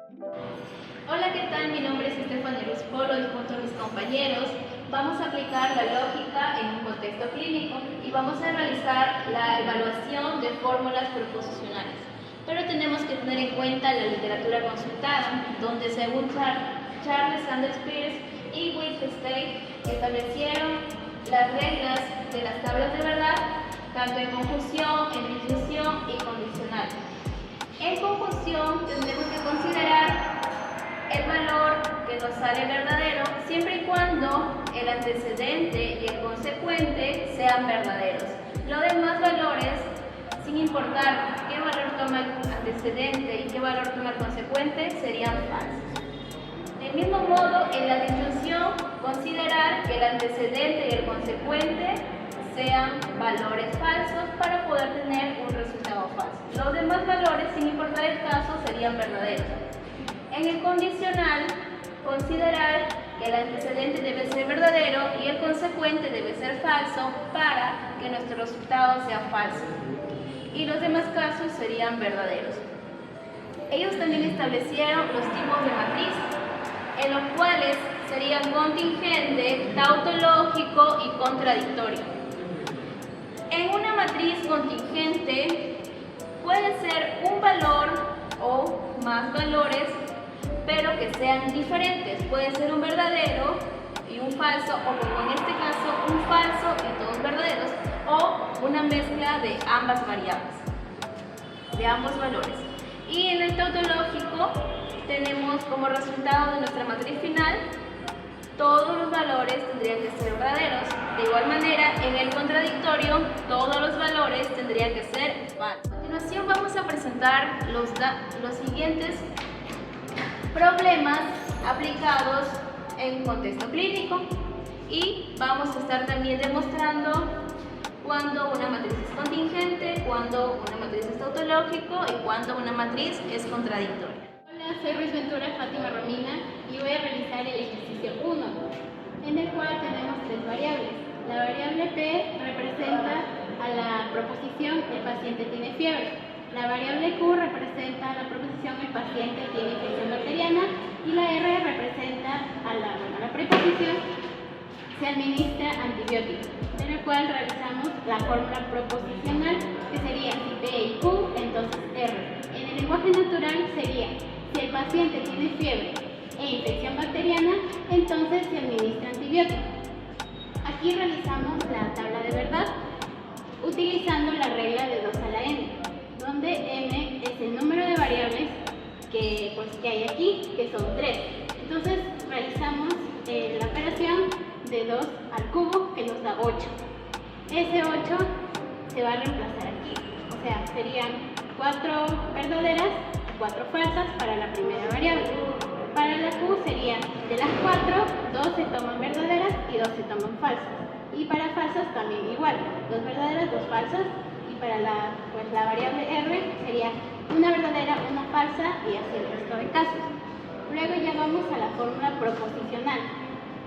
Hola, ¿qué tal? Mi nombre es Estefania Luz Polo y junto a mis compañeros vamos a aplicar la lógica en un contexto clínico y vamos a realizar la evaluación de fórmulas proposicionales. Pero tenemos que tener en cuenta la literatura consultada, donde según Charles Sanders Peirce y Wittgenstein establecieron las reglas de las tablas de verdad, tanto en conjunción, en disyunción y condicional. En conjunción tendremos que considerar el valor que nos sale verdadero siempre y cuando el antecedente y el consecuente sean verdaderos. Los demás valores, sin importar qué valor toma el antecedente y qué valor toma el consecuente, serían falsos. Del mismo modo, en la disyunción, considerar que el antecedente y el consecuente sean valores falsos para poder tener un resultado falso. Los demás valores, sin importar el caso, serían verdaderos. En el condicional, considerar que el antecedente debe ser verdadero y el consecuente debe ser falso para que nuestro resultado sea falso. Y los demás casos serían verdaderos. Ellos también establecieron los tipos de matriz, en los cuales serían contingente, tautológico y contradictorio. En una matriz contingente puede ser un valor o más valores, pero que sean diferentes. Puede ser un verdadero y un falso, o como en este caso, un falso y todos verdaderos, o una mezcla de ambas variables, de ambos valores. Y en el tautológico tenemos como resultado de nuestra matriz final todos los valores tendrían que ser verdaderos. De igual manera, en el contradictorio, todos los valores tendrían que ser falsos. A continuación vamos a presentar los siguientes problemas aplicados en un contexto clínico y vamos a estar también demostrando cuando una matriz es contingente, cuando una matriz es tautológico y cuando una matriz es contradictoria. Hola, soy Ruiz Ventura Fátima Romina y voy a realizar el ejercicio 1, en el cual tenemos tres variables. La variable P representa a la proposición el paciente tiene fiebre. La variable Q representa a la proposición el paciente tiene infección bacteriana y la R representa a la preposición se administra antibiótico, en el cual realizamos la fórmula proposicional, que sería si P y Q, entonces R. En el lenguaje natural sería si el paciente tiene fiebre e infección bacteriana, entonces se administra antibiótico. Aquí realizamos la tabla de verdad utilizando la regla de 2 a la n, donde n es el número de variables que hay aquí, que son 3. Entonces realizamos la operación de 2 al cubo, que nos da 8. Ese 8 se va a reemplazar aquí, o sea, serían 4 verdaderas, 4 falsas para la primera variable. Para la Q serían de las 4, 2 se toman verdaderas y 2 se toman falsas. Y para falsas también igual, 2 verdaderas, 2 falsas. Y para la variable R sería una verdadera, una falsa y así el resto de casos. Luego ya vamos a la fórmula proposicional.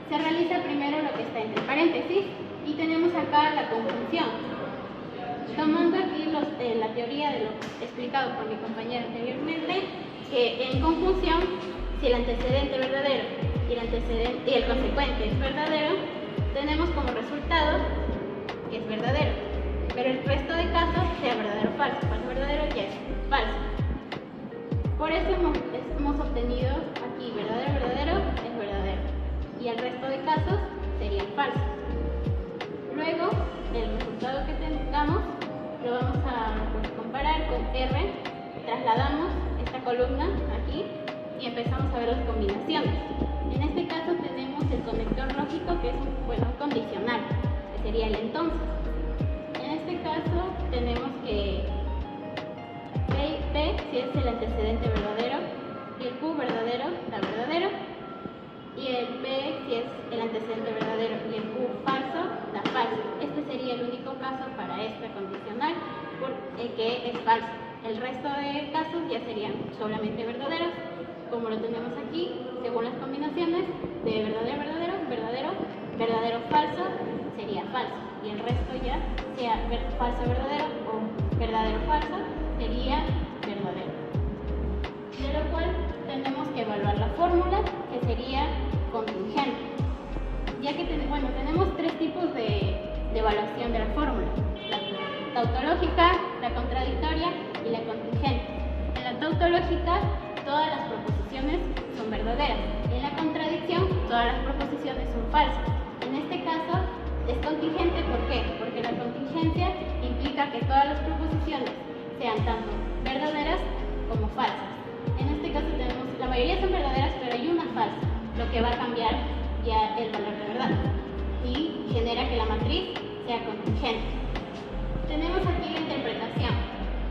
Se realiza primero lo que está entre paréntesis y tenemos acá la conjunción. Tomando aquí la teoría de lo explicado por mi compañero anteriormente, que en conjunción, si el antecedente es verdadero y el consecuente es verdadero, tenemos como resultado que es verdadero, pero el resto de casos sea verdadero o falso. Falso verdadero ya es falso. Por eso hemos obtenido aquí verdadero, verdadero, es verdadero, y el resto de casos serían falsos. Luego, el resultado que tengamos lo vamos a comparar con R, trasladamos esta columna aquí y empezamos a ver las combinaciones. En este caso tenemos el conector lógico, que es un condicional, que sería el entonces. En este caso tenemos que P si es el antecedente verdadero, y el Q verdadero, la verdadero, y el P si es el antecedente verdadero y el Q falso, la falsa. Este sería el único caso para esta condicional que es falso. El resto de casos ya serían solamente verdaderos, como lo tenemos aquí, según las combinaciones de verdadero, verdadero, verdadero, verdadero, falso, sería falso. Y el resto ya, sea falso, verdadero o verdadero, falso, sería verdadero. De lo cual tenemos sería contingente, ya que tenemos tres tipos de evaluación de la fórmula: la tautológica, la contradictoria y la contingente. En la tautológica, todas las proposiciones son verdaderas. En la contradicción, todas las proposiciones son falsas. En este caso, es contingente. ¿Por qué? Porque la contingencia implica que todas las proposiciones sean tanto verdaderas como falsas. En este caso tenemos, la mayoría son verdaderas, pero hay una falsa, lo que va a cambiar ya el valor de verdad y genera que la matriz sea contingente. Tenemos aquí la interpretación.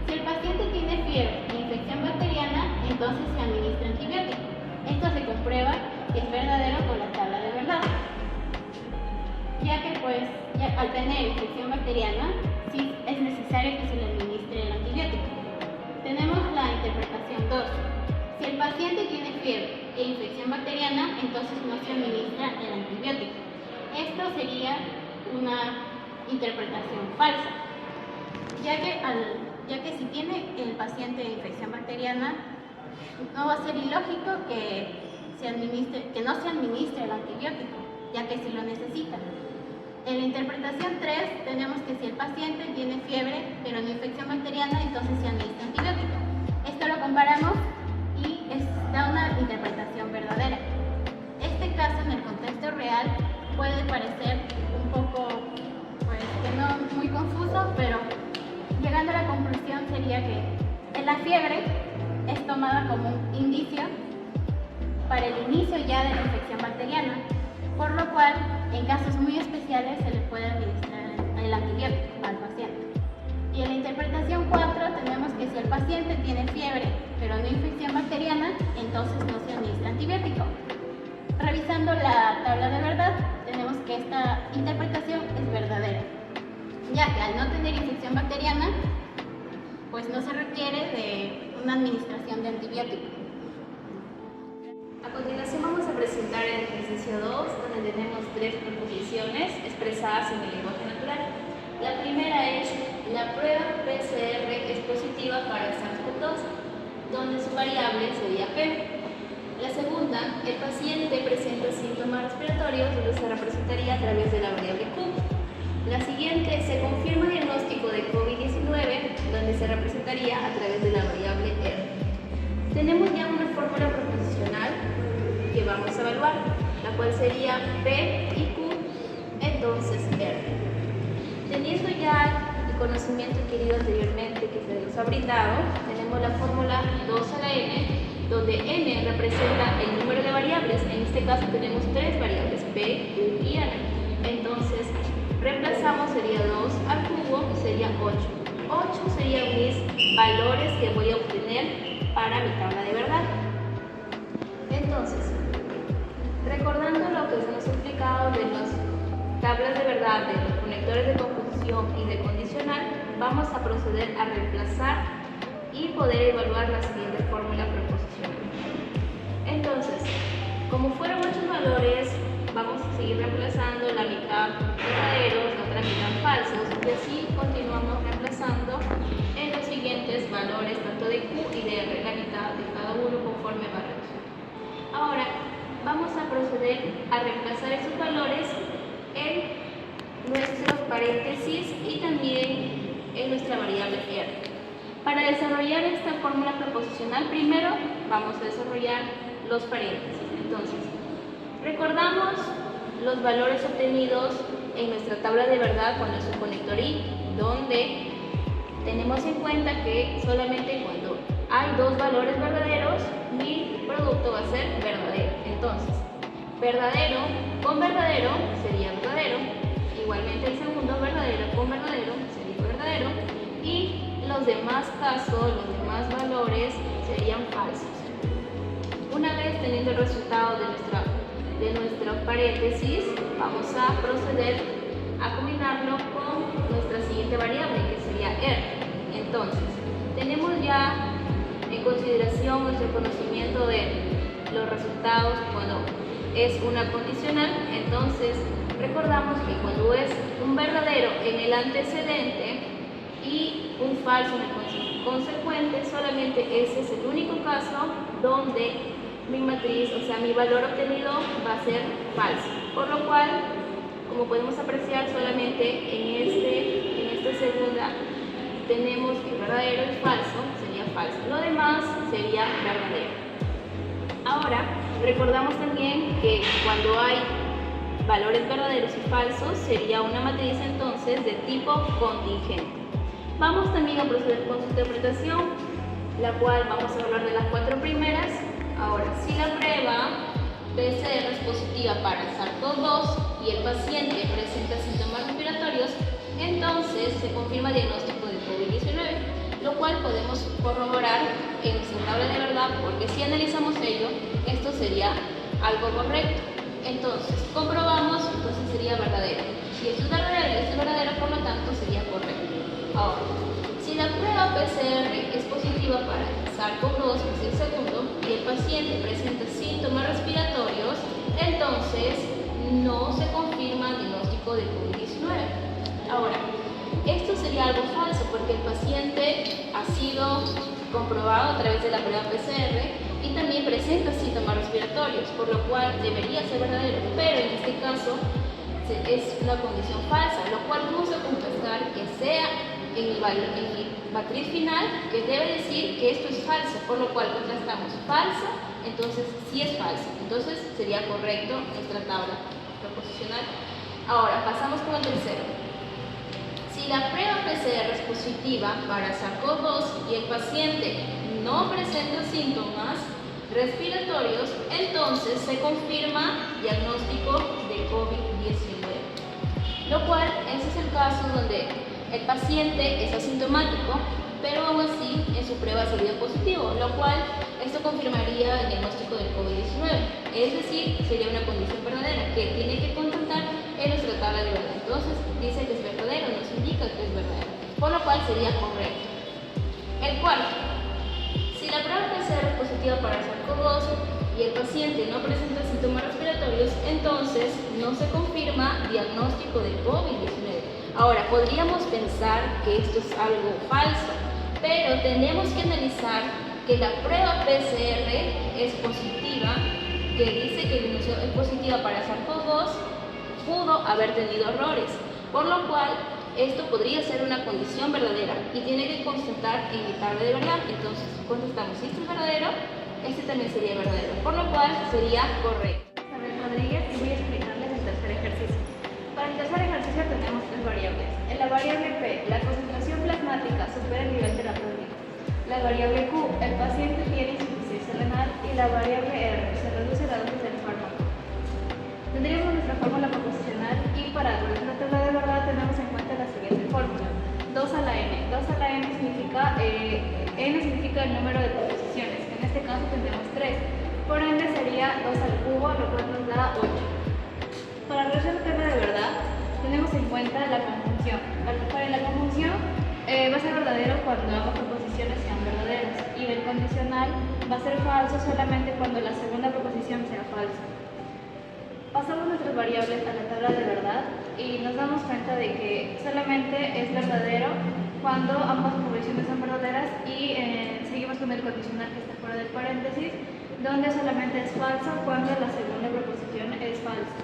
Si el paciente tiene fiebre e infección bacteriana, entonces se administra antibiótico. Esto se comprueba que es verdadero con la tabla de verdad, ya que al tener infección bacteriana, sí es necesario que se le administre el antibiótico. Tenemos la interpretación 2. Si el paciente tiene fiebre e infección bacteriana, entonces no se administra el antibiótico. Esto sería una interpretación falsa, ya que si tiene el paciente infección bacteriana, no va a ser ilógico que no se administre el antibiótico, ya que sí lo necesita. En la interpretación 3 tenemos que si el paciente tiene fiebre pero no infección bacteriana, entonces se administra antibiótico. Esto lo comparamos y da una interpretación verdadera. Este caso en el contexto real puede parecer un poco, que no muy confuso, pero llegando a la conclusión sería que la fiebre es tomada como un indicio para el inicio ya de la infección bacteriana, por lo cual en casos muy especiales se le puede administrar el antibiótico al paciente. Y en la interpretación 4 tenemos que si el paciente tiene fiebre pero no infección bacteriana, entonces no se administra antibiótico. Revisando la tabla de verdad, tenemos que esta interpretación es verdadera, ya que al no tener infección bacteriana, pues no se requiere de una administración de antibiótico. A continuación vamos a presentar el ejercicio 2, donde tenemos tres proposiciones expresadas en el lenguaje natural. La primera es: la prueba PCR es positiva para SARS-CoV-2, donde su variable sería P. La segunda: el paciente presenta síntomas respiratorios, donde se representaría a través de la variable Q. La siguiente: se confirma el diagnóstico de COVID-19, donde se representaría a través de la variable R. Tenemos ya una fórmula proposicional que vamos a evaluar, la cual sería P y Q, entonces R. Teniendo ya el conocimiento adquirido anteriormente que se nos ha brindado, tenemos la fórmula 2 a la n, donde n representa el número de variables. En este caso tenemos tres variables, P, Q y R. Entonces reemplazamos, sería 2 al cubo, sería 8. 8 serían mis valores que voy a obtener para mi tabla de verdad. Entonces, recordando lo que se nos ha explicado de las tablas de verdad, de los conectores de conjunción y de condicional, vamos a proceder a reemplazar y poder evaluar la siguiente fórmula proposicional. Entonces, como fueron muchos valores, vamos a seguir reemplazando la mitad verdaderos, la otra mitad falsos, y así continuamos reemplazando en los siguientes valores tanto de Q y de R, la mitad de cada uno conforme va reduciendo. Ahora vamos a proceder a reemplazar esos valores en nuestros paréntesis y también en nuestra variable R. Para desarrollar esta fórmula proposicional, primero vamos a desarrollar los paréntesis. Entonces, recordamos los valores obtenidos en nuestra tabla de verdad con nuestro conector I, donde tenemos en cuenta que solamente cuando hay dos valores verdaderos, mi producto va a ser verdadero. Entonces, verdadero con verdadero sería verdadero, igualmente el segundo verdadero con verdadero sería verdadero, y los demás casos, los demás valores serían falsos. Una vez teniendo el resultado de nuestro paréntesis, vamos a proceder a combinarlo con nuestra siguiente variable, que sería R. Entonces, tenemos ya en consideración nuestro conocimiento de los resultados cuando es una condicional. Entonces, recordamos que cuando es un verdadero en el antecedente y un falso en el consecuente, solamente ese es el único caso donde mi matriz, o sea, mi valor obtenido va a ser falso. Por lo cual, como podemos apreciar, solamente en esta segunda tenemos que verdadero y falso sería falso. Lo demás sería verdadero. Ahora, recordamos también que cuando hay valores verdaderos y falsos sería una matriz entonces de tipo contingente. Vamos también a proceder con su interpretación, la cual vamos a hablar de las 4 primeras. Ahora, si la prueba PCR es positiva para SARS-CoV-2 y el paciente presenta síntomas respiratorios, entonces se confirma diagnóstico de COVID-19, lo cual podemos corroborar en nuestra tabla de verdad, porque si analizamos ello, esto sería algo correcto. Entonces, comprobamos, entonces sería verdadero. Si esto es verdadero y esto es verdadero, por lo tanto sería correcto. Ahora, si la prueba PCR es positiva para SARS-CoV-2, que es el segundo, y el paciente presenta síntomas respiratorios, entonces no se confirma el diagnóstico de COVID-19. Ahora, esto sería algo falso porque el paciente ha sido comprobado a través de la prueba PCR y también presenta síntomas respiratorios, por lo cual debería ser verdadero, pero en este caso es una condición falsa, lo cual vamos a contrastar que sea en mi matriz final, que debe decir que esto es falso, por lo cual contrastamos falsa, entonces sí es falso, entonces sería correcto nuestra tabla proposicional. Ahora pasamos con el tercero. Si la prueba PCR es positiva para SARS-CoV-2 y el paciente no presenta síntomas respiratorios, entonces se confirma diagnóstico de COVID-19, lo cual ese es el caso donde el paciente es asintomático, pero aún así en su prueba salió positivo, lo cual esto confirmaría el diagnóstico del COVID-19, es decir, sería una condición verdadera que tiene que contestar en nuestra tabla de verdad. Entonces dice que es verdadero, nos indica que es verdadero, por lo cual sería correcto. El cuarto, si la prueba PCR es positiva para SARS-CoV-2 y el paciente no presenta síntomas respiratorios, entonces no se confirma diagnóstico de COVID-19. Ahora, podríamos pensar que esto es algo falso, pero tenemos que analizar que la prueba PCR es positiva, que dice que es positiva para SARS-CoV-2, pudo haber tenido errores, por lo cual esto podría ser una condición verdadera y tiene que constatar en mi tabla de verdad. Entonces, contestamos si esto es verdadero, este también sería verdadero, por lo cual sería correcto. Isabel Rodríguez y voy a explicarles el tercer ejercicio. Para el tercer ejercicio tenemos 3 variables. En la variable P, la concentración plasmática supera el nivel terapéutico. La variable Q, el paciente tiene insuficiencia renal. Y la variable R, se reduce la dosis del fármaco. Tendríamos nuestra fórmula proposicional y para realizar la tabla de verdad tenemos en cuenta la siguiente fórmula. 2 a la n. 2 a la n significa, el número de proposiciones. En este caso tendremos 3. Por ende sería 2 al cubo, lo cual nos da 8. Para realizar la tabla de verdad, tenemos en cuenta la conjunción. Para la conjunción va a ser verdadero cuando ambas proposiciones sean verdaderas y el condicional va a ser falso solamente cuando la segunda proposición sea falsa. Pasamos nuestras variables a la tabla de verdad y nos damos cuenta de que solamente es verdadero cuando ambas proposiciones son verdaderas y seguimos con el condicional que está fuera del paréntesis, donde solamente es falso cuando la segunda proposición es falsa.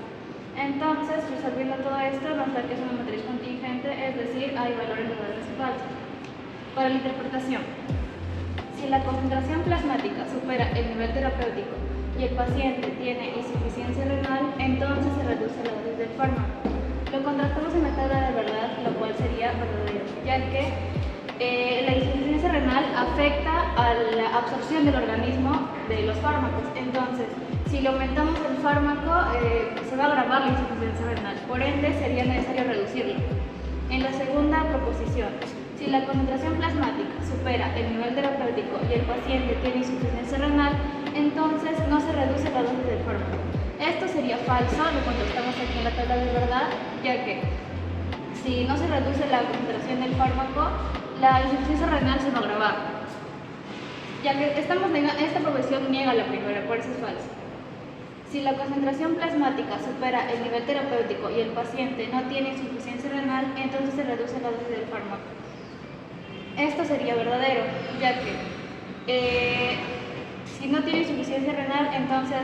Entonces, resolviendo todo esto, nos da que es una matriz contingente, es decir, hay valores verdaderos y falsos. Para la interpretación, si la concentración plasmática supera el nivel terapéutico y el paciente tiene insuficiencia renal, entonces se reduce la dosis del fármaco. Lo contrastamos en la tabla de verdad, lo cual sería verdadero, ya que la insuficiencia renal afecta a la absorción del organismo de los fármacos. Entonces, si le aumentamos el fármaco, se va a agravar la insuficiencia renal, por ende sería necesario reducirlo. En la segunda proposición, si la concentración plasmática supera el nivel terapéutico y el paciente tiene insuficiencia renal, entonces no se reduce la dosis del fármaco. Esto sería falso, lo contestamos aquí en la tabla de verdad, ya que si no se reduce la concentración del fármaco, la insuficiencia renal se va a agravar. Ya que esta proposición niega la primera, por eso es falso. Si la concentración plasmática supera el nivel terapéutico y el paciente no tiene insuficiencia renal, entonces se reduce la dosis del fármaco. Esto sería verdadero, ya que si Si no tiene insuficiencia renal, entonces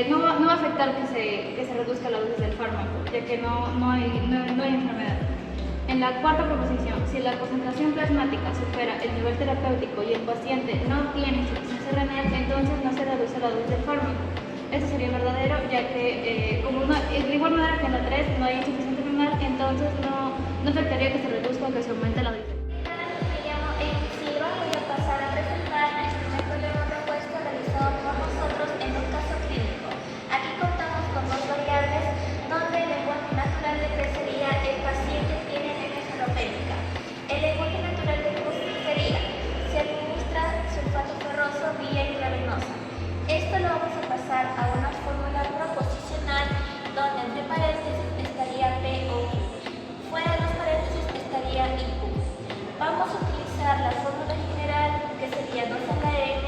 no va a afectar que se reduzca la dosis del fármaco, ya que no hay enfermedad. En la cuarta proposición, si la concentración plasmática supera el nivel terapéutico y el paciente no tiene insuficiencia renal, entonces no se reduce la dosis del fármaco. Esto sería verdadero, ya que de igual manera que en la 3 no hay insuficiencia renal, entonces no afectaría que se reduzca o que se aumente la dosis. Me llamo Elixira, voy a pasar a presentar el primer problema propuesto realizado por nosotros en un caso clínico. Aquí contamos con dos variables donde el lenguaje natural de P sería el paciente tiene anemia ferropénica. El lenguaje natural de Q sería se administra sulfato ferroso vía intravenosa. Esto lo vamos a pasar a una fórmula proposicional donde entre paréntesis estaría P o Q. Fuera de los paréntesis estaría IQ. Vamos a utilizar la fórmula general que sería 2 a la n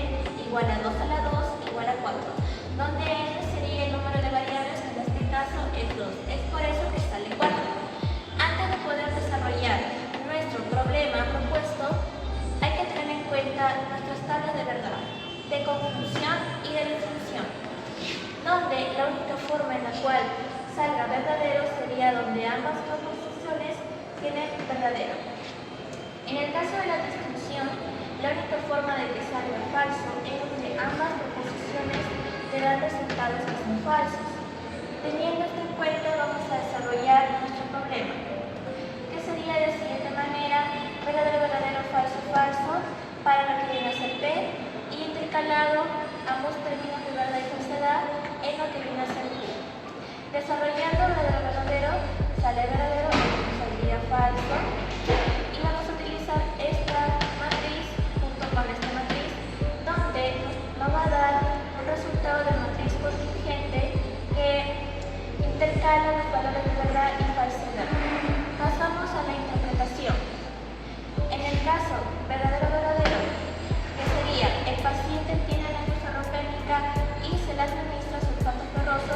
igual a 2 a la 2 igual a 4, donde n sería el número de variables que en este caso es 2. Es por eso que sale 4. Antes de poder desarrollar nuestro problema propuesto, hay que tener en cuenta nuestras tablas de verdad, de conjunción y de disjunción, donde la única forma en la cual salga verdadero sería donde ambas proposiciones tienen verdadero. En el caso de la disjunción, la única forma de que salga falso es donde ambas proposiciones te dan resultados que son falsos. Teniendo esto en cuenta, vamos a desarrollar nuestro problema, que sería de la siguiente manera: verdadero, verdadero, falso, falso, para lo que viene a ser P, y intercalado ambos términos de verdad y falsedad en lo que viene a ser Q. Desarrollando verdadero, verdadero, sale verdadero, saldría falso, y vamos a utilizar esta matriz junto con esta matriz, donde nos va a dar un resultado de matriz contingente que intercala los valores de verdad y falsedad. Pasamos a la interpretación. En el caso verdadero, verdadero, que sería el paciente tiene anemia ferropénica y se le administra sulfato ferroso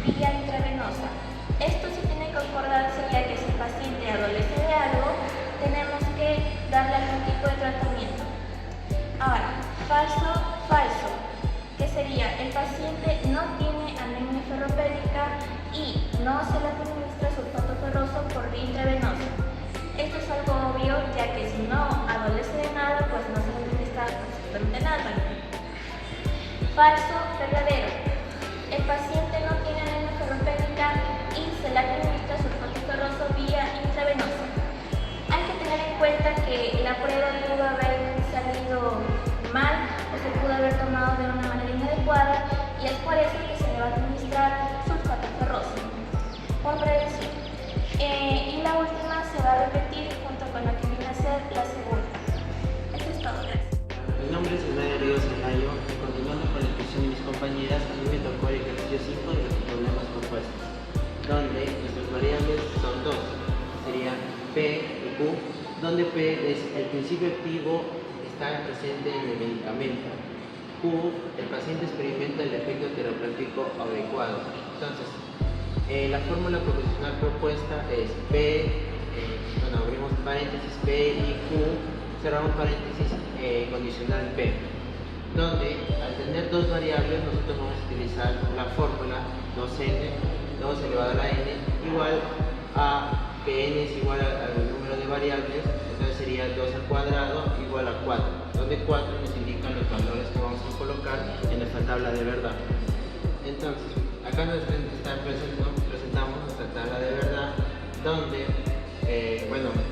vía intravenosa. Esto sí tiene concordancia, ya que si el paciente adolece de algo, tenemos que darle algún tipo de tratamiento. Ahora, falso, falso, que sería el paciente no tiene anemia ferropénica y no se le administra sulfato ferroso por vía intravenosa. Esto es algo obvio, ya que si no adolece de nada, pues no se le administra absolutamente nada. Falso, verdadero. El paciente no tiene anemia ferropénica y se le administra sulfato ferroso vía intravenosa. Hay que tener en cuenta que la prueba pudo haber salido mal o se pudo haber tomado de una manera inadecuada, y es por eso que se le va a administrar sulfato ferroso, por prevención. Y la última se va a repetir junto con la que viene a ser la segunda. Eso es todo, gracias. Mi nombre es Ismael Ríos Zelayo, y continuando con la exposición de mis compañeras, a mí me tocó el ejercicio 5 de los problemas propuestos, donde nuestras variables son dos, sería P y Q, donde P es el principio activo está presente en el medicamento. Q, el paciente experimenta el efecto terapéutico adecuado. Entonces, la fórmula proposicional propuesta es P, abrimos paréntesis P y Q, cerramos paréntesis condicional P, donde al tener dos variables nosotros vamos a utilizar la fórmula 2n, 2 elevado a la n, igual a que n es igual al número de variables, entonces sería 2 al cuadrado igual a 4, donde 4 nos indican los valores que vamos a colocar en nuestra tabla de verdad. Entonces, acá presentamos nuestra tabla de verdad, donde,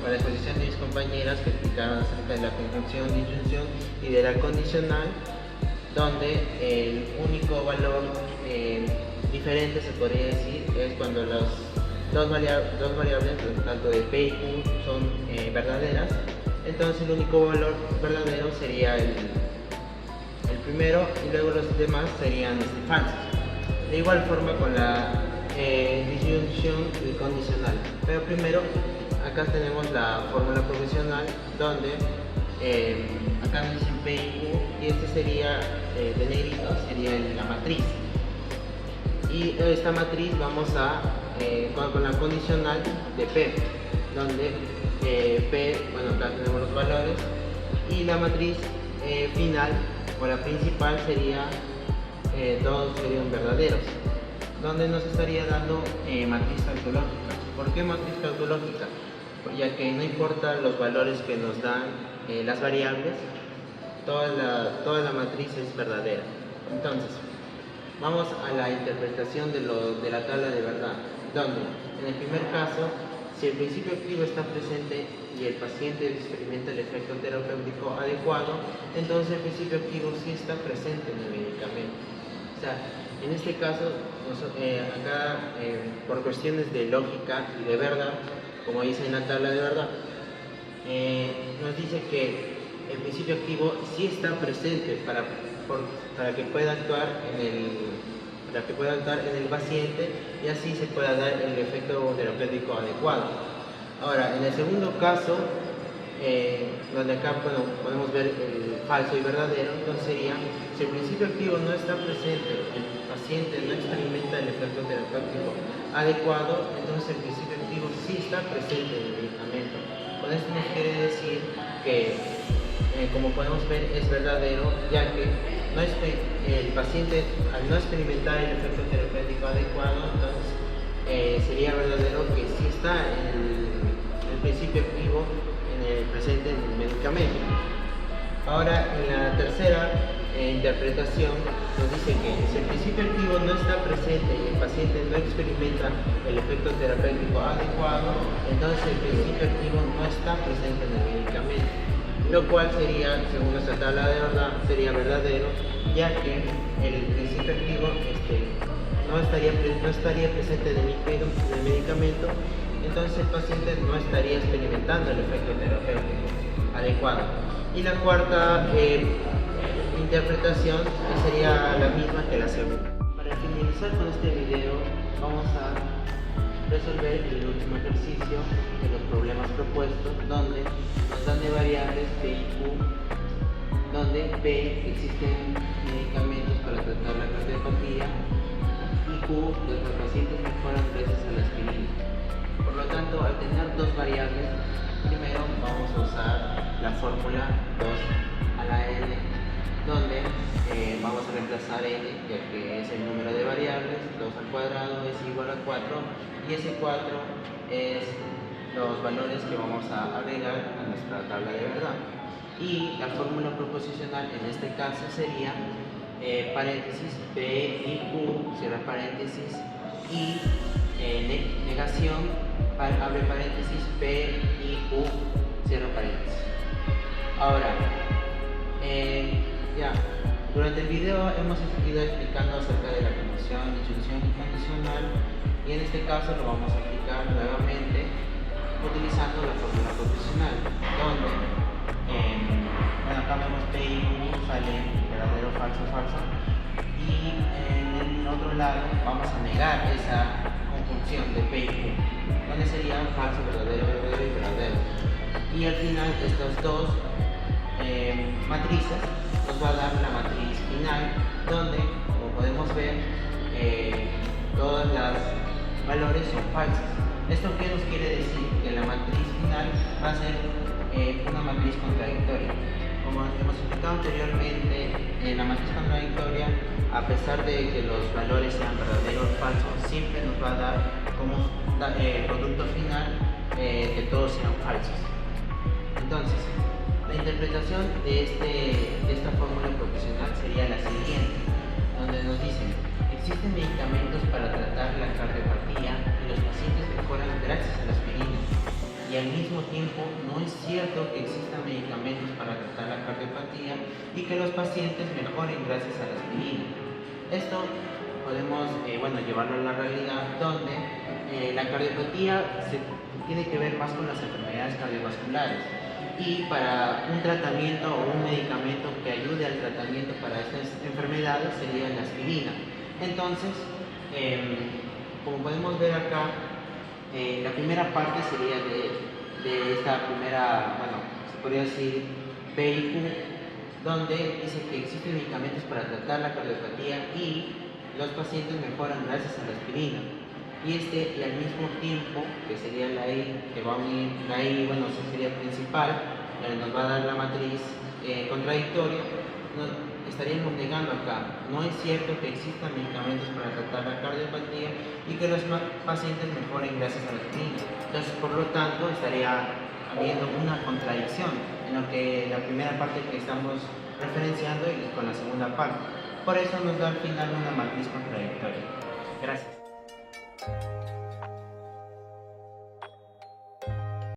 para la exposición de mis compañeras que explicaron acerca de la conjunción, disyunción y de la condicional, donde el único valor diferente, se podría decir, es cuando las dos variables, tanto de P y Q, son verdaderas. Entonces el único valor verdadero sería el primero, y luego los demás serían falsos. De igual forma con la disyunción y condicional. Pero primero, acá tenemos la fórmula provisional, donde acá me dicen P y Q, y este sería, de negrito, sería la matriz. Y esta matriz vamos a, con la condicional de P, donde P, acá tenemos los valores, y la matriz final o la principal sería todos serían verdaderos, donde nos estaría dando matriz tautológica. ¿Por qué matriz tautológica? Ya que no importa los valores que nos dan las variables, toda la matriz es verdadera. Entonces, vamos a la interpretación de la tabla de verdad, donde en el primer caso, si el principio activo está presente y el paciente experimenta el efecto terapéutico adecuado, entonces el principio activo sí está presente en el medicamento. O sea, en este caso, acá por cuestiones de lógica y de verdad, como dice en la tabla de verdad, nos dice que el principio activo sí está presente para que pueda actuar en el paciente y así se pueda dar el efecto terapéutico adecuado. Ahora, en el segundo caso, donde acá podemos ver el falso y verdadero, entonces sería, si el principio activo no está presente, el paciente no experimenta el efecto terapéutico adecuado, entonces el principio activo sí está presente en el medicamento. Con esto nos quiere decir que, como podemos ver, es verdadero, ya que el paciente, al no experimentar el efecto terapéutico adecuado, entonces sería verdadero que sí está el principio activo presente en el medicamento. Ahora, en la tercera interpretación, nos dice que si el principio activo no está presente y el paciente no experimenta el efecto terapéutico adecuado, entonces el principio activo no está presente en el medicamento, lo cual sería, según nuestra tabla de verdad, sería verdadero, ya que el principio activo no estaría presente en el medicamento, entonces el paciente no estaría experimentando el efecto terapéutico adecuado. Y la cuarta interpretación sería la misma que la segunda. Para finalizar con este video, vamos a resolver el último ejercicio de los problemas propuestos, donde nos dan de variables P y Q, donde P existen medicamentos para tratar la cardiopatía y Q, los pacientes mejoran gracias a la aspirina. Por lo tanto, al tener dos variables, primero vamos a usar la fórmula 2 a la n, donde vamos a reemplazar n, ya que es el número de variables, 2 al cuadrado es igual a 4, y ese 4 es los valores que vamos a agregar a nuestra tabla de verdad. Y la fórmula proposicional en este caso sería paréntesis P y Q, cierra paréntesis, y negación, abre paréntesis, P y Q, cierra paréntesis. Ahora, durante el video hemos ido explicando acerca de la condición, disyunción y condicional, y en este caso lo vamos a aplicar nuevamente utilizando la fórmula proposicional, donde acá vemos P y Q, sale verdadero, falso, falso, y en el otro lado vamos a negar esa conjunción de P y Q, donde sería falso, verdadero, verdadero y verdadero. Y al final estas dos matrices nos va a dar la matriz final, donde, como podemos ver, todos los valores son falsos. ¿Esto qué nos quiere decir? Que la matriz final va a ser una matriz contradictoria. Como hemos explicado anteriormente, la matriz contradictoria, a pesar de que los valores sean verdaderos o falsos, siempre nos va a dar como producto final que todos sean falsos. Entonces, la interpretación de esta fórmula proposicional sería la siguiente, donde nos dicen: existen medicamentos para tratar la cardiopatía y los pacientes mejoran gracias a la aspirina. Y al mismo tiempo, no es cierto que existan medicamentos para tratar la cardiopatía y que los pacientes mejoren gracias a la aspirina. Esto podemos llevarlo a la realidad, donde la cardiopatía tiene que ver más con las enfermedades cardiovasculares, y para un tratamiento o un medicamento que ayude al tratamiento para estas enfermedades sería la aspirina. Entonces, como podemos ver acá, la primera parte sería de esta primera, se podría decir P y Q, donde dice que existen medicamentos para tratar la cardiopatía y los pacientes mejoran gracias a la aspirina. Y al mismo tiempo, que sería la I, que va a unir, la I, sería principal, nos va a dar la matriz contradictorio, estaríamos negando acá. No es cierto que existan medicamentos para tratar la cardiopatía y que los pacientes mejoren gracias a la clínica. Entonces, por lo tanto, estaría habiendo una contradicción en lo que la primera parte que estamos referenciando y con la segunda parte. Por eso nos da al final una matriz contradictoria. Gracias.